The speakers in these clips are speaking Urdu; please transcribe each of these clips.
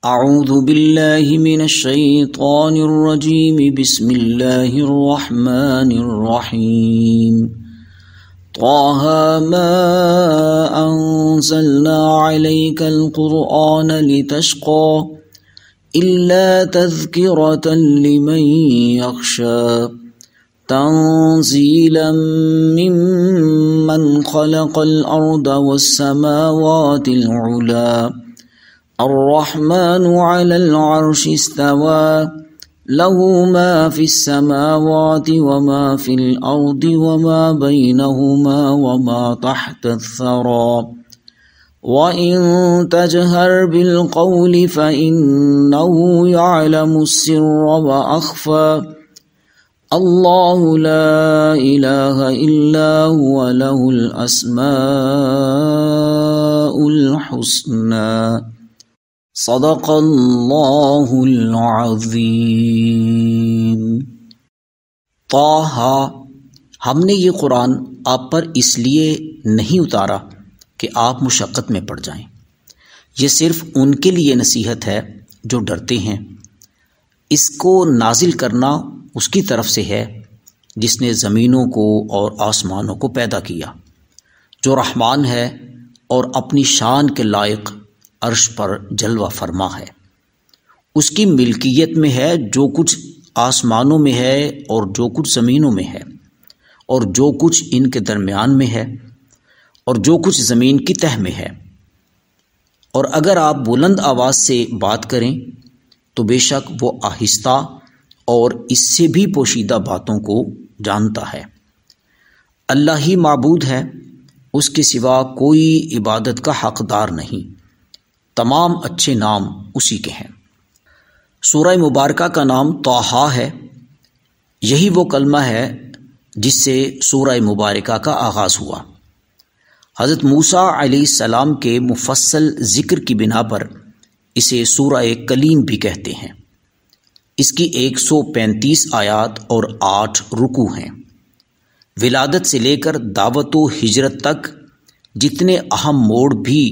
اعوذ باللہ من الشیطان الرجیم بسم اللہ الرحمن الرحیم طه ما انزلنا عليك القرآن لتشقى إلا تذكرة لمن يخشى تنزيلا ممن خلق الأرض والسماوات العلى الرحمن على العرش استوى له ما في السماوات وما في الأرض وما بينهما وما تحت الثرى وإن تجهر بالقول فإنه يعلم السر وأخفى الله لا إله إلا هو له الأسماء الحسنى صدق اللہ العظیم۔ طٰہ، ہم نے یہ قرآن آپ پر اس لیے نہیں اتارا کہ آپ مشقت میں پڑ جائیں، یہ صرف ان کے لیے نصیحت ہے جو ڈرتے ہیں۔ اس کو نازل کرنا اس کی طرف سے ہے جس نے زمینوں کو اور آسمانوں کو پیدا کیا، جو رحمان ہے اور اپنی شان کے لائق عرش پر جلوہ فرما ہے۔ اس کی ملکیت میں ہے جو کچھ آسمانوں میں ہے اور جو کچھ زمینوں میں ہے، اور جو کچھ ان کے درمیان میں ہے، اور جو کچھ زمین کی تہ میں ہے۔ اور اگر آپ بلند آواز سے بات کریں تو بے شک وہ آہستہ اور اس سے بھی پوشیدہ باتوں کو جانتا ہے۔ اللہ ہی معبود ہے، اس کے سوا کوئی عبادت کا حقدار نہیں، تمام اچھے نام اسی کے ہیں۔ سورہ مبارکہ کا نام طٰہ ہے، یہی وہ کلمہ ہے جس سے سورہ مبارکہ کا آغاز ہوا۔ حضرت موسیٰ علیہ السلام کے مفصل ذکر کی بنا پر اسے سورہ کلیم بھی کہتے ہیں۔ اس کی 135 آیات اور 8 رکوع ہیں۔ ولادت سے لے کر دعوت و ہجرت تک جتنے اہم موڑ بھی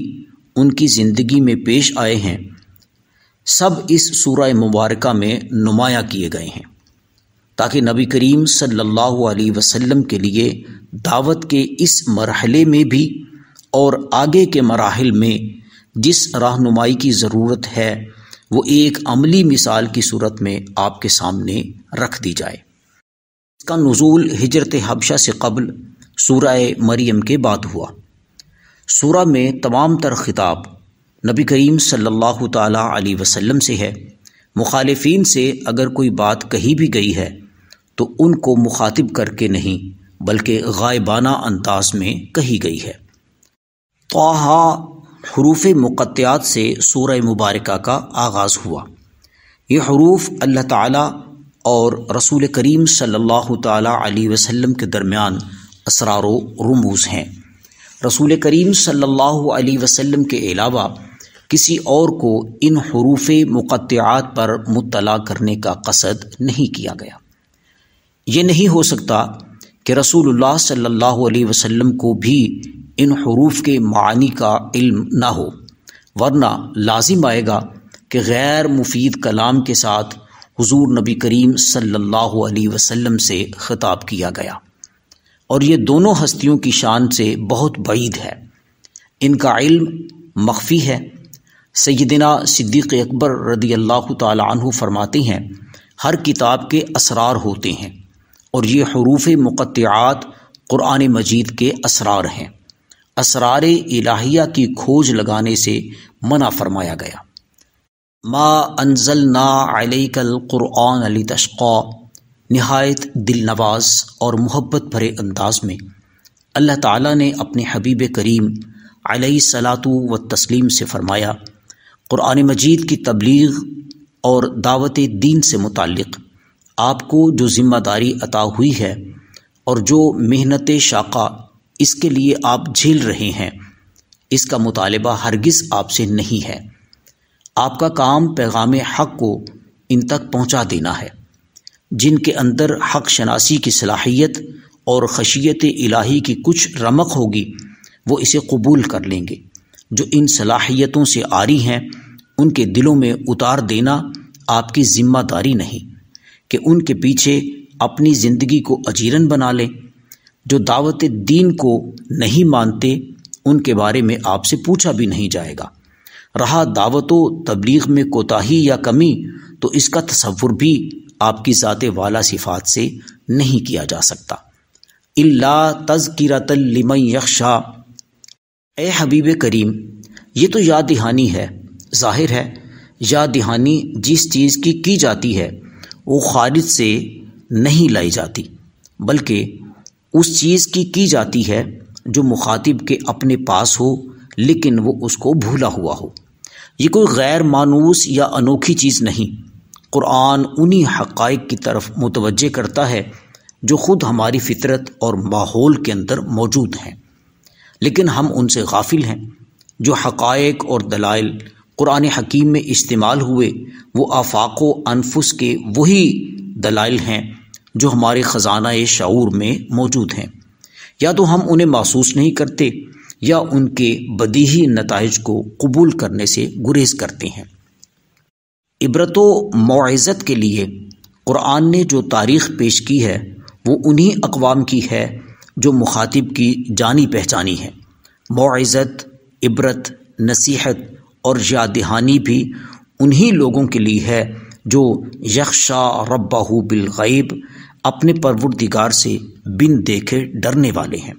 ان کی زندگی میں پیش آئے ہیں، سب اس سورہ مبارکہ میں نمایاں کیے گئے ہیں، تاکہ نبی کریم صلی اللہ علیہ وسلم کے لیے دعوت کے اس مرحلے میں بھی اور آگے کے مراحل میں جس رہنمائی کی ضرورت ہے وہ ایک عملی مثال کی صورت میں آپ کے سامنے رکھ دی جائے۔ اس کا نزول ہجرت حبشہ سے قبل سورہ مریم کے بعد ہوا۔ سورہ میں تمام تر خطاب نبی کریم صلی اللہ تعالیٰ علیہ وسلم سے ہے۔ مخالفین سے اگر کوئی بات کہی بھی گئی ہے تو ان کو مخاطب کر کے نہیں بلکہ غائبانہ انداز میں کہی گئی ہے۔ طٰہ حروف مقطعات سے سورہ مبارکہ کا آغاز ہوا۔ یہ حروف اللہ تعالیٰ اور رسول کریم صلی اللہ تعالیٰ علیہ وسلم کے درمیان اسرار و رموز ہیں۔ رسول کریم صلی اللہ علیہ وسلم کے علاوہ کسی اور کو ان حروف مقطعات پر مطلع کرنے کا قصد نہیں کیا گیا۔ یہ نہیں ہو سکتا کہ رسول اللہ صلی اللہ علیہ وسلم کو بھی ان حروف کے معانی کا علم نہ ہو، ورنہ لازم آئے گا کہ غیر مفید کلام کے ساتھ حضور نبی کریم صلی اللہ علیہ وسلم سے خطاب کیا گیا، اور یہ دونوں ہستیوں کی شان سے بہت بعید ہے۔ ان کا علم مخفی ہے۔ سیدنا صدیق اکبر رضی اللہ تعالی عنہ فرماتے ہیں، ہر کتاب کے اسرار ہوتے ہیں، اور یہ حروف مقطعات قرآن مجید کے اسرار ہیں۔ اسرار الہیہ کی کھوج لگانے سے منع فرمایا گیا۔ ما انزلنا علیک القرآن لتشقى، نہایت دل نواز اور محبت بھرے انداز میں اللہ تعالیٰ نے اپنے حبیب کریم علیہ الصلاۃ والتسلیم سے فرمایا، قرآن مجید کی تبلیغ اور دعوت دین سے متعلق آپ کو جو ذمہ داری عطا ہوئی ہے اور جو محنت شاقہ اس کے لیے آپ جھیل رہے ہیں، اس کا مطالبہ ہرگز آپ سے نہیں ہے۔ آپ کا کام پیغام حق کو ان تک پہنچا دینا ہے۔ جن کے اندر حق شناسی کی صلاحیت اور خشیت الہی کی کچھ رمق ہوگی وہ اسے قبول کر لیں گے، جو ان صلاحیتوں سے عاری ہیں ان کے دلوں میں اتار دینا آپ کی ذمہ داری نہیں کہ ان کے پیچھے اپنی زندگی کو اجیرن بنا لیں۔ جو دعوت دین کو نہیں مانتے ان کے بارے میں آپ سے پوچھا بھی نہیں جائے گا۔ رہا دعوت و تبلیغ میں کوتاہی یا کمی تو اس کا تصور بھی آپ کی ذات والا صفات سے نہیں کیا جا سکتا۔ الا تذکرۃ لمن یخشی، اے حبیب کریم یہ تو یاد دہانی ہے۔ ظاہر ہے یاد دہانی جس چیز کی جاتی ہے وہ خارج سے نہیں لائی جاتی، بلکہ اس چیز کی جاتی ہے جو مخاطب کے اپنے پاس ہو لیکن وہ اس کو بھولا ہوا ہو۔ یہ کوئی غیر مانوس یا انوکھی چیز نہیں۔ قرآن انہی حقائق کی طرف متوجہ کرتا ہے جو خود ہماری فطرت اور ماحول کے اندر موجود ہیں، لیکن ہم ان سے غافل ہیں۔ جو حقائق اور دلائل قرآن حکیم میں استعمال ہوئے وہ آفاق و انفس کے وہی دلائل ہیں جو ہمارے خزانہ شعور میں موجود ہیں، یا تو ہم انہیں محسوس نہیں کرتے یا ان کے بدیہی نتائج کو قبول کرنے سے گریز کرتے ہیں۔ عبرت و موعظت کے لیے قرآن نے جو تاریخ پیش کی ہے وہ انہی اقوام کی ہے جو مخاطب کی جانی پہچانی ہے۔ موعظت، عبرت، نصیحت اور یاد دہانی بھی انہی لوگوں کے لیے ہے جو یخشا ربہ بالغیب، اپنے پروردگار سے بن دیکھے ڈرنے والے ہیں،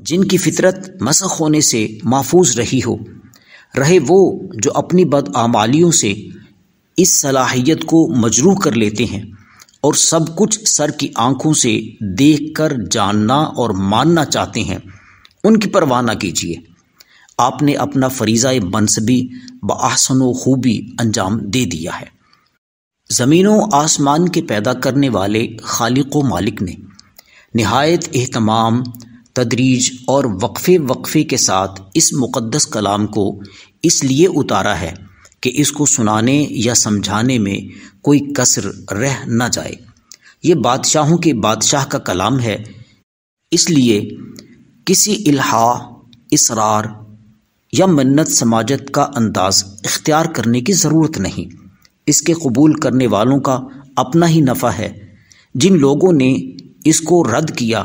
جن کی فطرت مسخ ہونے سے محفوظ رہے وہ جو اپنی بدعمالیوں سے اس صلاحیت کو مجروح کر لیتے ہیں اور سب کچھ سر کی آنکھوں سے دیکھ کر جاننا اور ماننا چاہتے ہیں، ان کی پرواہ نہ کیجیے۔ آپ نے اپنا فریضہ منصبی بأحسن و خوبی انجام دے دیا ہے۔ زمین و آسمان کے پیدا کرنے والے خالق و مالک نے نہایت اہتمام، تدریج اور وقفے کے ساتھ اس مقدس کلام کو اس لیے اتارا ہے کہ اس کو سنانے یا سمجھانے میں کوئی کسر رہ نہ جائے۔ یہ بادشاہوں کے بادشاہ کا کلام ہے، اس لیے کسی الہا، اصرار یا منت سماجت کا انداز اختیار کرنے کی ضرورت نہیں۔ اس کے قبول کرنے والوں کا اپنا ہی نفع ہے۔ جن لوگوں نے اس کو رد کیا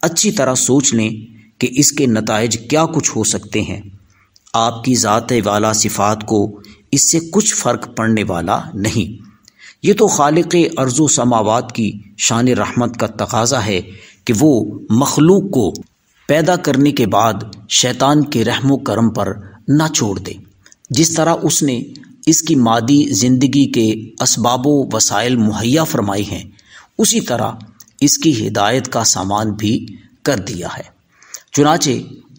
اچھی طرح سوچ لیں کہ اس کے نتائج کیا کچھ ہو سکتے ہیں۔ آپ کی ذات والا صفات کو اس سے کچھ فرق پڑنے والا نہیں۔ یہ تو خالق ارض و سماوات کی شان رحمت کا تقاضا ہے کہ وہ مخلوق کو پیدا کرنے کے بعد شیطان کے رحم و کرم پر نہ چھوڑ دے۔ جس طرح اس نے اس کی مادی زندگی کے اسباب و وسائل مہیا فرمائی ہیں، اسی طرح اس کی ہدایت کا سامان بھی کر دیا ہے۔ چنانچہ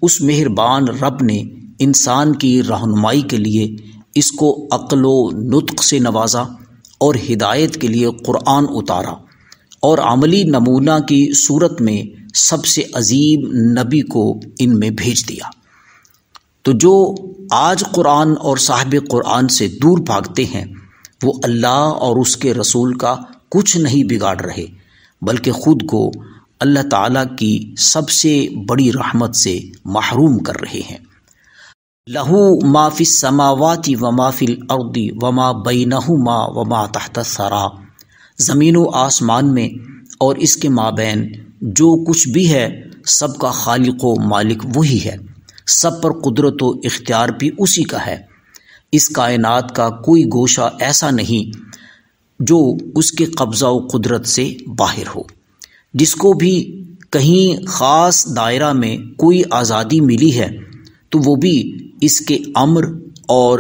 اس مہربان رب نے انسان کی رہنمائی کے لیے اس کو عقل و نطق سے نوازا اور ہدایت کے لیے قرآن اتارا اور عملی نمونہ کی صورت میں سب سے عظیم نبی کو ان میں بھیج دیا۔ تو جو آج قرآن اور صاحب قرآن سے دور بھاگتے ہیں وہ اللہ اور اس کے رسول کا کچھ نہیں بگاڑ رہے، بلکہ خود کو اللہ تعالیٰ کی سب سے بڑی رحمت سے محروم کر رہے ہیں۔ لہو ما فی السماوات وما فی الارض وما بینہما وما تحت الثری، زمین و آسمان میں اور اس کے مابین جو کچھ بھی ہے سب کا خالق و مالک وہی ہے، سب پر قدرت و اختیار بھی اسی کا ہے۔ اس کائنات کا کوئی گوشہ ایسا نہیں جو اس کے قبضہ و قدرت سے باہر ہو۔ جس کو بھی کہیں خاص دائرہ میں کوئی آزادی ملی ہے تو وہ بھی اس کے امر اور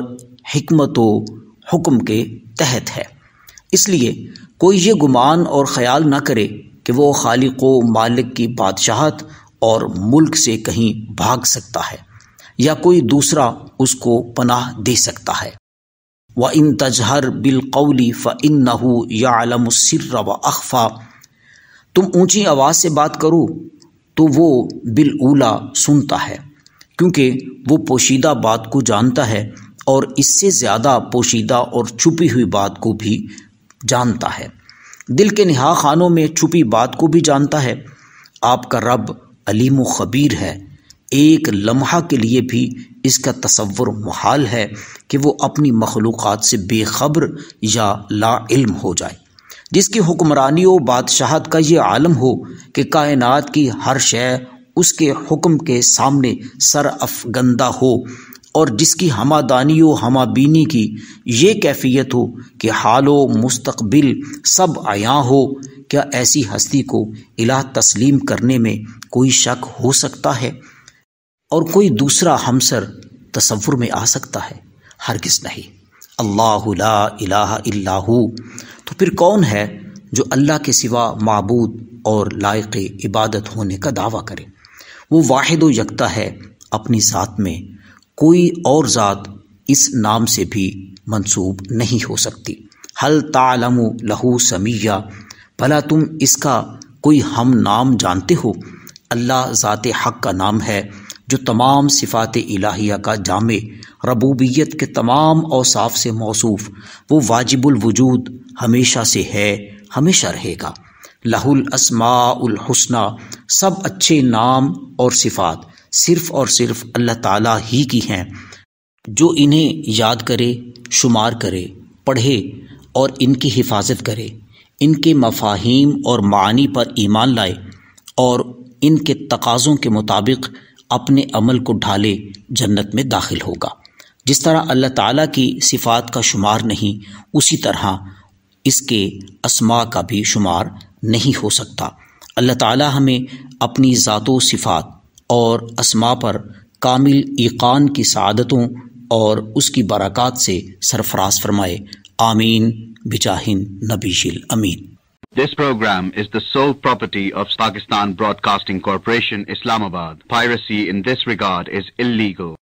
حکمت و حکم کے تحت ہے۔ اس لیے کوئی یہ گمان اور خیال نہ کرے کہ وہ خالق و مالک کی بادشاہت اور ملک سے کہیں بھاگ سکتا ہے یا کوئی دوسرا اس کو پناہ دے سکتا ہے۔ وَإِن تَجْهَرْ بِالْقَوْلِ فَإِنَّهُ يَعْلَمُ السِّرَّ وَأَخْفَى، تم اونچی آواز سے بات کرو تو وہ بالأولیٰ سنتا ہے، کیونکہ وہ پوشیدہ بات کو جانتا ہے اور اس سے زیادہ پوشیدہ اور چھپی ہوئی بات کو بھی جانتا ہے، دل کے نہا خانوں میں چھپی بات کو بھی جانتا ہے۔ آپ کا رب علیم و خبیر ہے، ایک لمحہ کے لیے بھی اس کا تصور محال ہے کہ وہ اپنی مخلوقات سے بے خبر یا لا علم ہو جائے، جس کی حکمرانی و بادشاہت کا یہ عالم ہو کہ کائنات کی ہر شے اس کے حکم کے سامنے سر افگندہ ہو، اور جس کی ہمادانی و ہمابینی کی یہ کیفیت ہو کہ حال و مستقبل سب عیاں ہو، کیا ایسی ہستی کو الہ تسلیم کرنے میں کوئی شک ہو سکتا ہے؟ اور کوئی دوسرا ہمسر تصور میں آ سکتا ہے؟ ہرگز نہیں۔ اللہ لا الہ الا ہو، تو پھر کون ہے جو اللہ کے سوا معبود اور لائق عبادت ہونے کا دعویٰ کرے؟ وہ واحد و یکتا ہے اپنی ذات میں، کوئی اور ذات اس نام سے بھی منسوب نہیں ہو سکتی۔ حل تعلم لہ سمیہ، بھلا تم اس کا کوئی ہم نام جانتے ہو؟ اللہ ذات حق کا نام ہے جو تمام صفات الہیہ کا جامع، ربوبیت کے تمام اوصاف سے موصوف، وہ واجب الوجود، ہمیشہ سے ہے، ہمیشہ رہے گا۔ لہ الاسماء الحسنی، سب اچھے نام اور صفات صرف اور صرف اللہ تعالیٰ ہی کی ہیں۔ جو انہیں یاد کرے، شمار کرے، پڑھے اور ان کی حفاظت کرے، ان کے مفاہیم اور معانی پر ایمان لائے اور ان کے تقاضوں کے مطابق اپنے عمل کو ڈھالے، جنت میں داخل ہوگا۔ جس طرح اللہ تعالیٰ کی صفات کا شمار نہیں، اسی طرح اس کے اسماء کا بھی شمار نہیں ہو سکتا۔ اللہ تعالیٰ ہمیں اپنی ذات و صفات اور اسماء پر کامل ایقان کی سعادتوں اور اس کی برکات سے سرفراز فرمائے، آمین بجاہ نبی الامین۔ This program is the sole property of Pakistan Broadcasting Corporation, Islamabad. Piracy in this regard is illegal.